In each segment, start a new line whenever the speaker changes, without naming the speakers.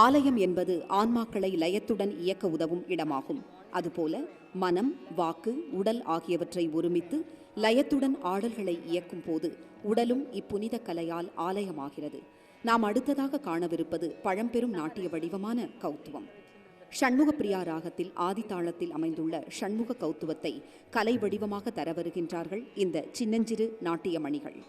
ஆலயம் என்பது ஆன்மாக்களை லயத்துடன் இயக்க உதவும் இடமாகும். அதுபோல மனம், வாக்கு, உடல் ஆகியவற்றை ஒருமித்து லயத்துடன் ஆடல்களை இயக்கும் போது உடலும் இப்புனித கலையால் ஆலயமாகிறது. நாம் அடுத்ததாக காணவிருப்பது பழம்பெரும் நாட்டிய வடிவமான கௌத்துவம். ஷண்முகப்பிரியா ராகத்தில் ஆதித்தாளத்தில் அமைந்துள்ள ஷண்முக கௌத்துவத்தை கலை வடிவமாக தர வருகின்றார்கள் இந்த சின்னஞ்சிறு நாட்டிய மணிகள்.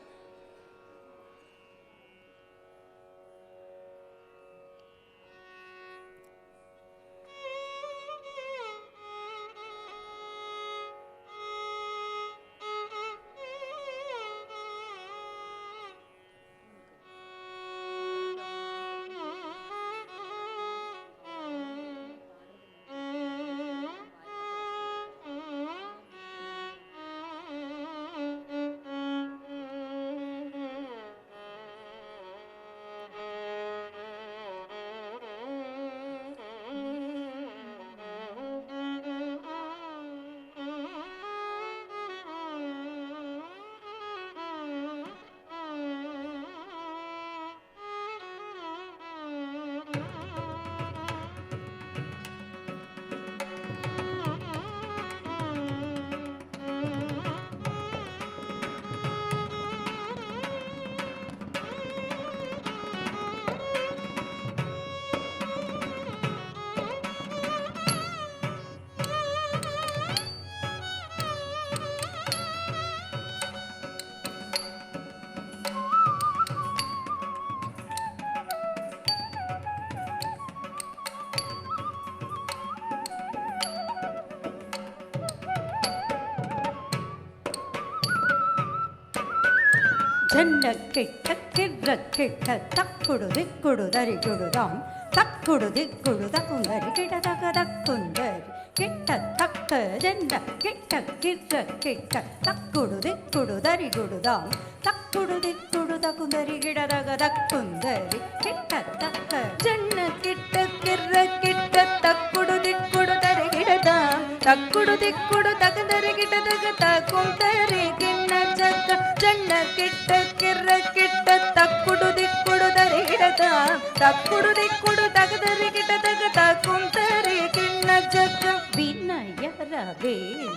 ஜன்ன கிட்ட கிட்ட கிட்ட தக்குடு திக்குடு தரி குடுதாம் தக்குடு திக்குடு தக்குந்தரி கிட்ட தக தக்குந்தரி கிட்ட தக்க ஜன்ன கிட்ட கிட்ட கிட்ட தக்குடு திக்குடு தரி குடுதாம் தக்குடு திக்குடு தக்குந்தரி கிட்ட தக தக்குந்தரி கிட்ட தக்க ஜன்ன கிட்ட கிட்ட கிட்ட தக்குடு திக்குடு தரி கிடதாம் தக்குடு திக்குடு தகுந்தரி கிட்ட தக தக்குந்தரி கிண்ண ஜக்க ஜன்ன கிட்ட கிற கிட்ட தக்குடு திக்குடு தரி கிடதாம் தக்குடு திக்குடு தகுந்தரி கிட்ட தக தக்குந்தரி கிண்ண ஜக்க வினயரவே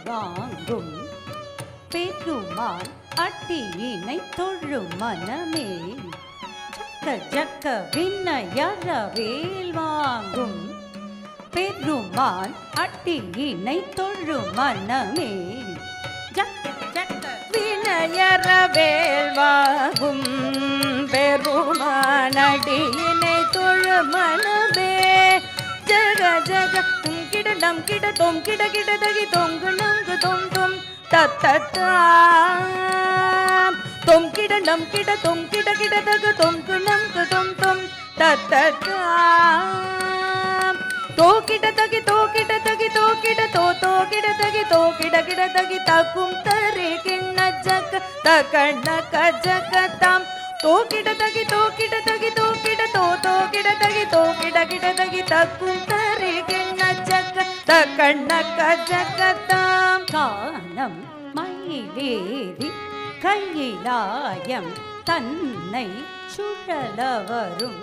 வாங்கும் பெருமான் அட்டியினை தொழும் மனமே ஜக்க ஜக்க வினயரவேல் வாங்கும் பெருமான் அட்டியினை தொழும் மனமே ஜக்க ஜக்க வினயரவேல் வாங்கும் பெருமான் அடியினை தொழும் மனமே ஜக ஜக கிடடம் கிட தொம் கிட கிட தகி தொங்கு நங்கு தொம் தொம் தத்தத்தாம் தொம் கிடடம் கிட தொம் கிட கிட தகு தொங்கு நங்கு தொம் தொம் தத்தத்தாம் தோ கிட தகி தோ கிட தகி தோ கிட தோ தோ கிட தகி தோ கிட கிட தகி தக்கும் தரி கிண்ண ஜக தகண்ண கஜகதாம் தோ கிட தகி தோ கிட தகி தோ கிட தோ தோ கிட தகி தோ கிட கிட தகி தக்கும் தரி கிண்ண ஜக தகண்ண கஜகதாம் கானம் மயிலேறி கையிலாயம் தன்னை சுழலவரும்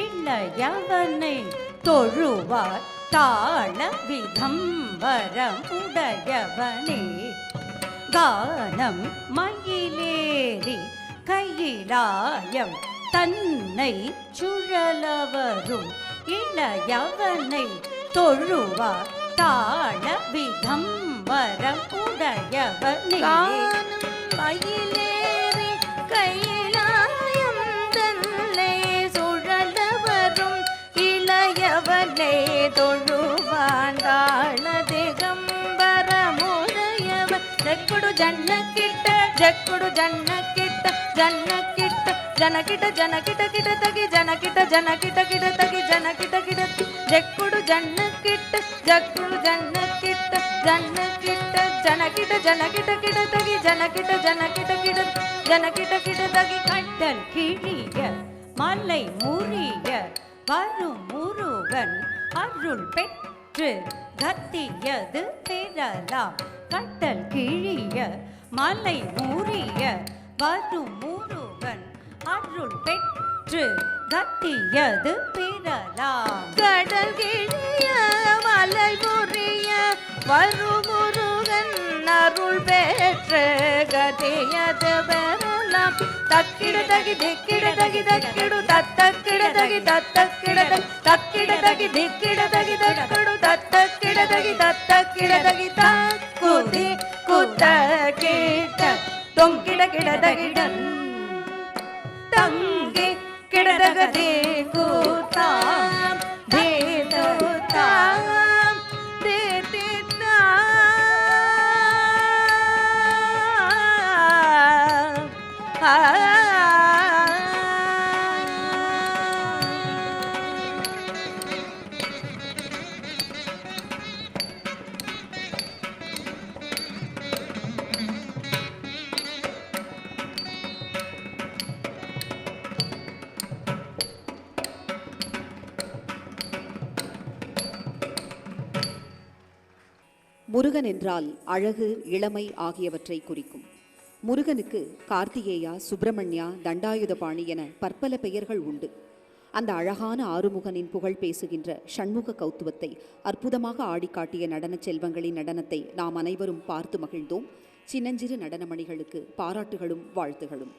இளையவனை தொழுவார் தாழ விதம் வரம் உடையவனே கானம் மயிலேறி கையிலாயம் தன்னை சுழலவரும் இளையவனை தொழுவார் தாழ விதம் வரம் உடையவனே மயிலேறி கையிலாயம் தன்னை சுழலவரும் இளையவனை தொழுவான் தாழ திகம்பரமுடையவன் ஜக்குடு ஜன்ன கிட்ட ஜக்குடு ஜன்ன கிட்ட ஜன்ன கிட்ட ஜன கிட்ட ஜன கிட்ட கிட்ட தகி ஜன கிட்ட கிட தகி ஜன கிட்ட ஜக்குடு ஜன்ன கிட்ட ஜக்குடு ஜன்ன கிட்ட ஜன்ன கிட்ட ஜன கிட்ட கிட தகி ஜன கிட்ட கிட தகி கட்டல் கிழிய மலை முறிய வரும் முருகன் அருள் பெற்று கத்தியது பெறலாம் கட்டல் கிழிய மலை முறிய வரும் முருகன் அருள் பெற்று பெற்று கட்டியது பிறலாம். கடல் கிழிய மலை முறிய வருமுருகன் அருள் பெற்று கட்டியது பெறலாம். தக்கிட தகி திக்கிட தகி தக்கிடு தத்தக்கிட தகி தத்தக்கிட தக்கிட தகி திக்கிட தகி தக்கிடு தத்தக்கிட தகி தத்தக்கிட தகி தக்குதி குத்த கிட்ட தொங்கிட கிட தகிடன் தங்கி கிடதகதே கூத்தாம் தேதூத்தாம்
முருகன் என்றால் அழகு, இளமை ஆகியவற்றை குறிக்கும். முருகனுக்கு கார்த்திகேயா, சுப்பிரமணியா, தண்டாயுதபாணி என பற்பல பெயர்கள் உண்டு. அந்த அழகான ஆறுமுகனின் புகழ் பேசுகின்ற ஷண்முக கௌத்துவத்தை அற்புதமாக ஆடிக்காட்டிய நடன செல்வங்களின் நடனத்தை நாம் அனைவரும் பார்த்து மகிழ்ந்தோம். சின்னஞ்சிறு நடனமணிகளுக்கு பாராட்டுகளும் வாழ்த்துகளும்.